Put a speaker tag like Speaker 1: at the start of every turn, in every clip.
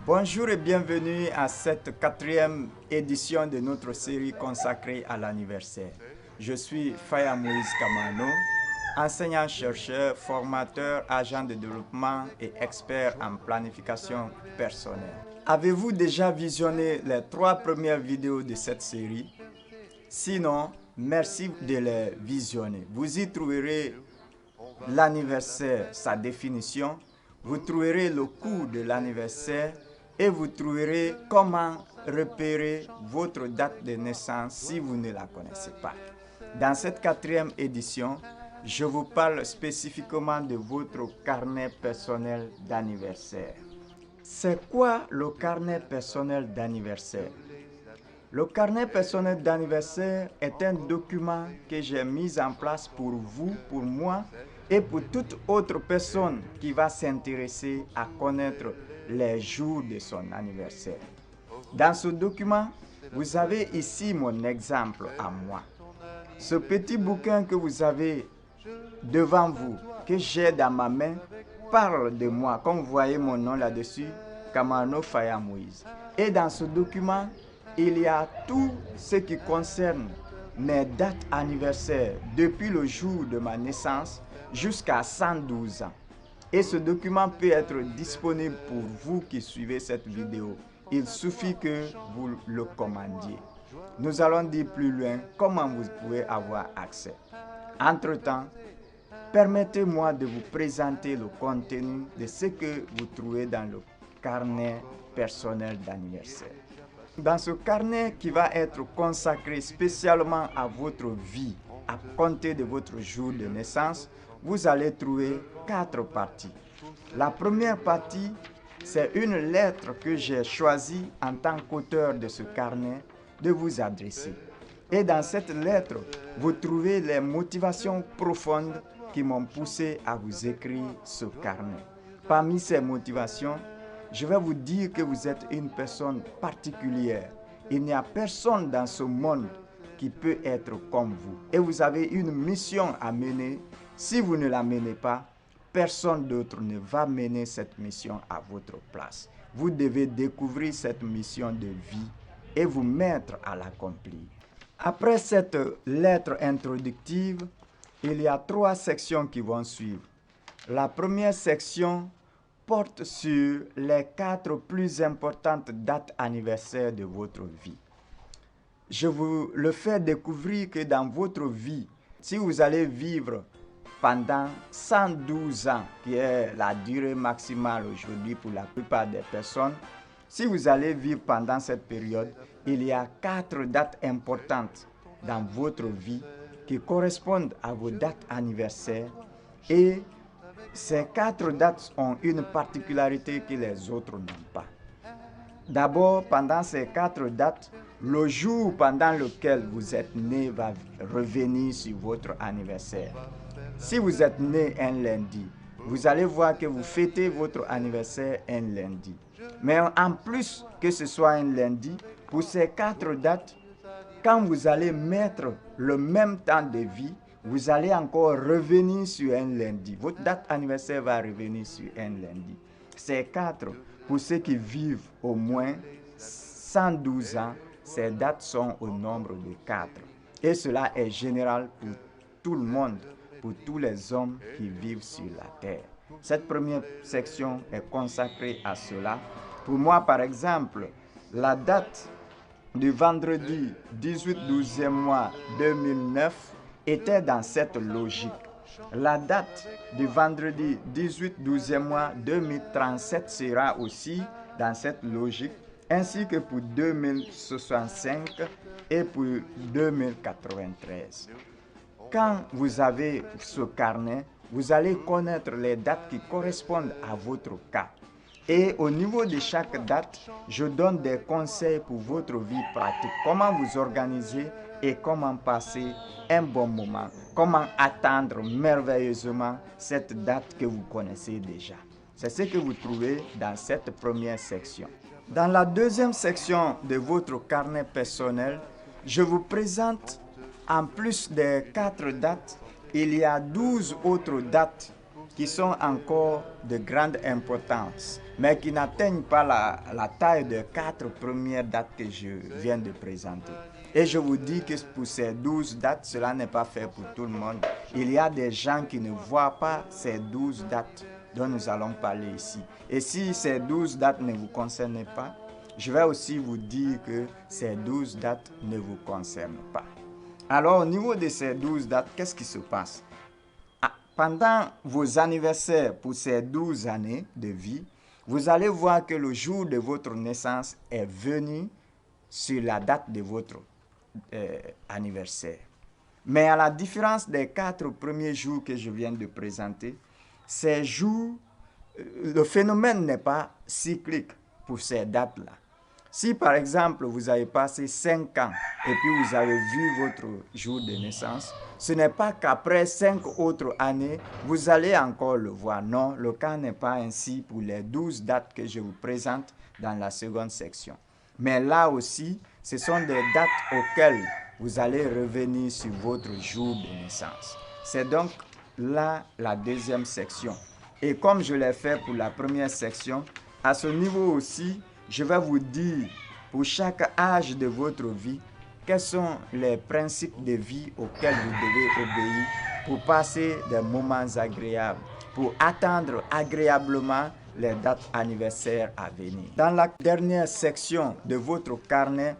Speaker 1: Bonjour et bienvenue à cette quatrième édition de notre série consacrée à l'anniversaire. Je suis Faya Moïse Kamano, enseignant-chercheur, formateur, agent de développement et expert en planification personnelle. Avez-vous déjà visionné les 3 premières vidéos de cette série? Sinon, merci de les visionner. Vous y trouverez l'anniversaire, sa définition, vous trouverez le coût de l'anniversaire et vous trouverez comment repérer votre date de naissance si vous ne la connaissez pas. Dans cette quatrième édition, je vous parle spécifiquement de votre carnet personnel d'anniversaire. C'est quoi le carnet personnel d'anniversaire? Le carnet personnel d'anniversaire est un document que j'ai mis en place pour vous, pour moi et pour toute autre personne qui va s'intéresser à connaître les jours de son anniversaire. Dans ce document, vous avez ici mon exemple à moi. Ce petit bouquin que vous avez devant vous, que j'ai dans ma main, parle de moi. Comme vous voyez mon nom là-dessus, Kamano Faya Moïse. Et dans ce document, il y a tout ce qui concerne mes dates anniversaires depuis le jour de ma naissance jusqu'à 112 ans. Et ce document peut être disponible pour vous qui suivez cette vidéo. Il suffit que vous le commandiez. Nous allons dire plus loin comment vous pouvez avoir accès. Entre-temps, permettez-moi de vous présenter le contenu de ce que vous trouvez dans le carnet personnel d'anniversaire. Dans ce carnet qui va être consacré spécialement à votre vie, à compter de votre jour de naissance, vous allez trouver 4 parties. La première partie, c'est une lettre que j'ai choisie en tant qu'auteur de ce carnet de vous adresser. Et dans cette lettre, vous trouvez les motivations profondes qui m'ont poussé à vous écrire ce carnet. Parmi ces motivations, je vais vous dire que vous êtes une personne particulière. Il n'y a personne dans ce monde qui peut être comme vous. Et vous avez une mission à mener. Si vous ne la menez pas, personne d'autre ne va mener cette mission à votre place. Vous devez découvrir cette mission de vie et vous mettre à l'accomplir. Après cette lettre introductive, il y a 3 sections qui vont suivre. La première section porte sur les 4 plus importantes dates anniversaires de votre vie. Je vous le fais découvrir que dans votre vie, si vous allez vivre pendant 112 ans, qui est la durée maximale aujourd'hui pour la plupart des personnes, si vous allez vivre pendant cette période, il y a 4 dates importantes dans votre vie qui correspondent à vos dates anniversaires et ces 4 dates ont une particularité que les autres n'ont pas. D'abord, pendant ces 4 dates, le jour pendant lequel vous êtes né va revenir sur votre anniversaire. Si vous êtes né un lundi, vous allez voir que vous fêtez votre anniversaire un lundi. Mais en plus que ce soit un lundi, pour ces 4 dates, quand vous allez mettre le même temps de vie, vous allez encore revenir sur un lundi. Votre date anniversaire va revenir sur un lundi. Ces 4, pour ceux qui vivent au moins 112 ans, ces dates sont au nombre de 4. Et cela est général pour tout le monde, pour tous les hommes qui vivent sur la terre. Cette première section est consacrée à cela. Pour moi, par exemple, la date du vendredi 18-12e mois 2009 était dans cette logique. La date du vendredi 18-12e mois 2037 sera aussi dans cette logique, ainsi que pour 2065 et pour 2093. Quand vous avez ce carnet, vous allez connaître les dates qui correspondent à votre cas. Et au niveau de chaque date, je donne des conseils pour votre vie pratique. Comment vous organiser et comment passer un bon moment. Comment attendre merveilleusement cette date que vous connaissez déjà. C'est ce que vous trouvez dans cette première section. Dans la deuxième section de votre carnet personnel, je vous présente, en plus des 4 dates, il y a 12 autres dates qui sont encore de grande importance, mais qui n'atteignent pas la taille des 4 premières dates que je viens de présenter. Et je vous dis que pour ces 12 dates, cela n'est pas fait pour tout le monde. Il y a des gens qui ne voient pas ces 12 dates dont nous allons parler ici. Et si ces 12 dates ne vous concernent pas, je vais aussi vous dire que ces 12 dates ne vous concernent pas. Alors, au niveau de ces 12 dates, qu'est-ce qui se passe? Pendant vos anniversaires pour ces 12 années de vie, vous allez voir que le jour de votre naissance est venu sur la date de votre anniversaire. Mais à la différence des 4 premiers jours que je viens de présenter, ces jours, le phénomène n'est pas cyclique pour ces dates-là. Si par exemple vous avez passé 5 ans et puis vous avez vu votre jour de naissance, ce n'est pas qu'après 5 autres années, vous allez encore le voir. Non, le cas n'est pas ainsi pour les 12 dates que je vous présente dans la seconde section. Mais là aussi, ce sont des dates auxquelles vous allez revenir sur votre jour de naissance. C'est donc là la deuxième section. Et comme je l'ai fait pour la première section, à ce niveau aussi, je vais vous dire pour chaque âge de votre vie, quels sont les principes de vie auxquels vous devez obéir pour passer des moments agréables, pour attendre agréablement les dates anniversaires à venir. Dans la dernière section de votre carnet,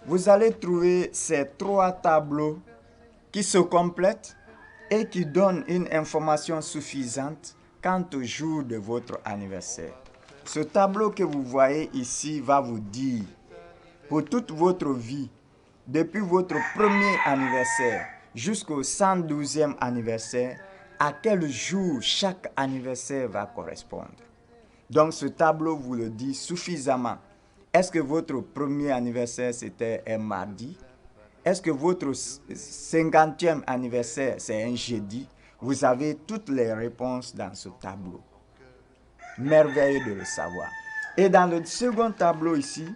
Speaker 1: vous allez trouver ces 3 tableaux qui se complètent et qui donnent une information suffisante quant au jour de votre anniversaire. Ce tableau que vous voyez ici va vous dire, pour toute votre vie, depuis votre premier anniversaire jusqu'au 112e anniversaire, à quel jour chaque anniversaire va correspondre. Donc ce tableau vous le dit suffisamment. Est-ce que votre premier anniversaire c'était un mardi? Est-ce que votre 50e anniversaire c'est un jeudi? Vous avez toutes les réponses dans ce tableau. Merveilleux de le savoir. Et dans le second tableau ici,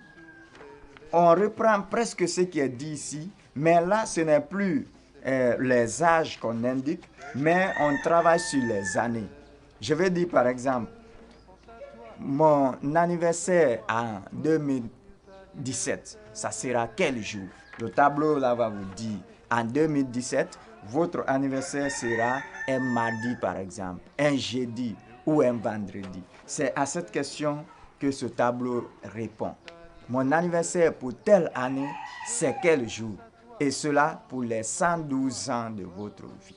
Speaker 1: on reprend presque ce qui est dit ici, mais là ce n'est plus les âges qu'on indique, mais on travaille sur les années. Je vais dire par exemple, mon anniversaire en 2017, ça sera quel jour? Le tableau là va vous dire, en 2017, votre anniversaire sera un mardi par exemple, un jeudi ou un vendredi. C'est à cette question que ce tableau répond. Mon anniversaire pour telle année, c'est quel jour? Et cela pour les 112 ans de votre vie.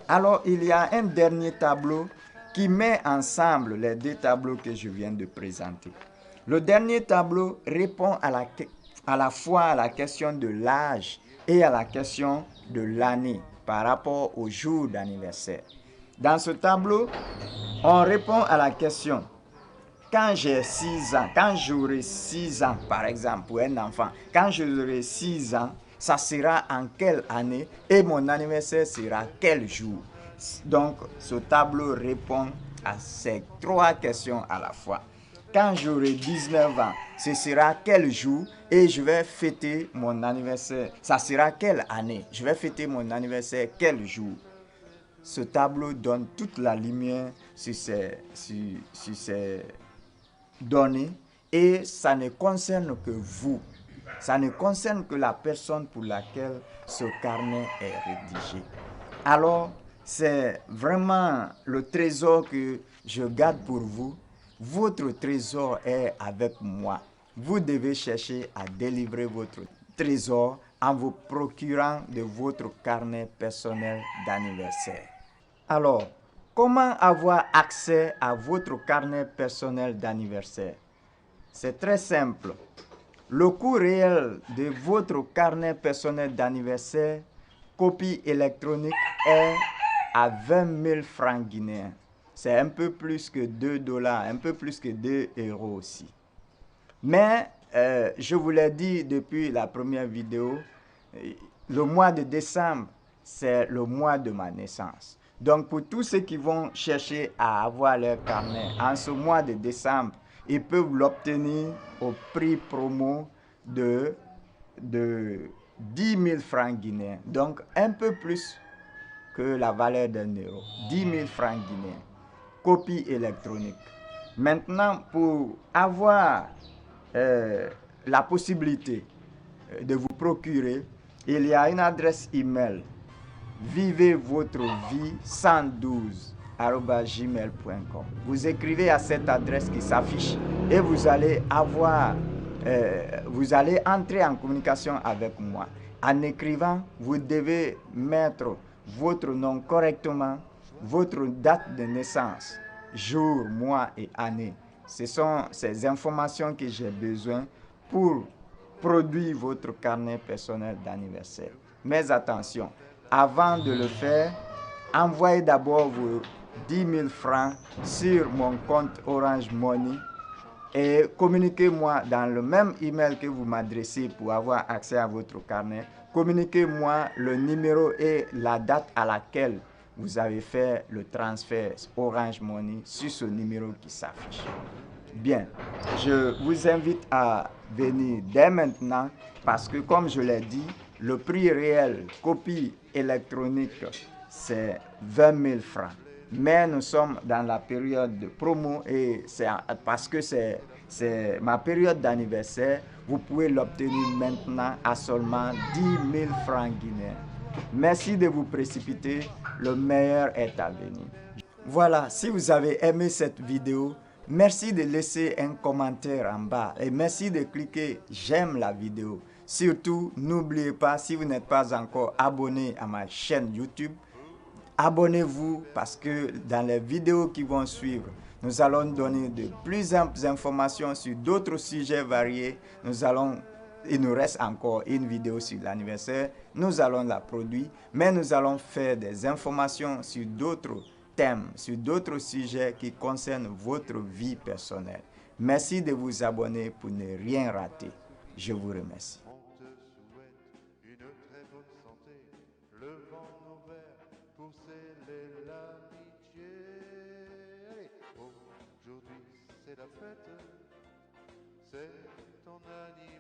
Speaker 1: Alors, il y a un dernier tableau qui met ensemble les 2 tableaux que je viens de présenter. Le dernier tableau répond à la fois à la question de l'âge et à la question de l'année par rapport au jour d'anniversaire. Dans ce tableau, on répond à la question, quand j'ai 6 ans, quand j'aurai 6 ans par exemple pour un enfant, quand j'aurai 6 ans, ça sera en quelle année et mon anniversaire sera quel jour? Donc, ce tableau répond à ces 3 questions à la fois. Quand j'aurai 19 ans, ce sera quel jour et je vais fêter mon anniversaire. Ça sera quelle année? Je vais fêter mon anniversaire quel jour? Ce tableau donne toute la lumière sur ces données et ça ne concerne que vous. Ça ne concerne que la personne pour laquelle ce carnet est rédigé. Alors, c'est vraiment le trésor que je garde pour vous. Votre trésor est avec moi. Vous devez chercher à délivrer votre trésor en vous procurant de votre carnet personnel d'anniversaire. Alors, comment avoir accès à votre carnet personnel d'anniversaire? C'est très simple. Le coût réel de votre carnet personnel d'anniversaire, copie électronique, est à 20 000 francs guinéens. C'est un peu plus que 2 $, un peu plus que 2 € aussi. Mais, je vous l'ai dit depuis la première vidéo, le mois de décembre, c'est le mois de ma naissance. Donc, pour tous ceux qui vont chercher à avoir leur carnet en ce mois de décembre, ils peuvent l'obtenir au prix promo de 10 000 francs guinéens. Donc, un peu plus que la valeur d'1 €. 10 000 francs guinéens. copie électronique. Maintenant, pour avoir la possibilité de vous procurer, il y a une adresse email vivez-votre-vie-112@gmail.com. Vous écrivez à cette adresse qui s'affiche et vous allez entrer en communication avec moi. En écrivant, vous devez mettre votre nom correctement, votre date de naissance, jour, mois et année. Ce sont ces informations que j'ai besoin pour produire votre carnet personnel d'anniversaire. Mais attention, avant de le faire, envoyez d'abord vos 10 000 francs sur mon compte Orange Money et communiquez-moi dans le même email que vous m'adressez pour avoir accès à votre carnet. Communiquez-moi le numéro et la date à laquelle vous avez fait le transfert Orange Money sur ce numéro qui s'affiche. Bien, je vous invite à venir dès maintenant parce que, comme je l'ai dit, le prix réel copie électronique, c'est 20 000 francs. Mais nous sommes dans la période de promo et c'est parce que c'est ma période d'anniversaire, vous pouvez l'obtenir maintenant à seulement 10 000 francs guinéens. Merci de vous précipiter, le meilleur est à venir. Voilà, si vous avez aimé cette vidéo, merci de laisser un commentaire en bas et merci de cliquer j'aime la vidéo. Surtout, n'oubliez pas, si vous n'êtes pas encore abonné à ma chaîne YouTube, abonnez-vous parce que dans les vidéos qui vont suivre, nous allons donner de plus amples informations sur d'autres sujets variés. Il nous reste encore une vidéo sur l'anniversaire. Nous allons la produire, mais nous allons faire des informations sur d'autres thèmes, sur d'autres sujets qui concernent votre vie personnelle. Merci de vous abonner pour ne rien rater. Je vous remercie.
Speaker 2: Aujourd'hui c'est la fête, c'est ton anniversaire.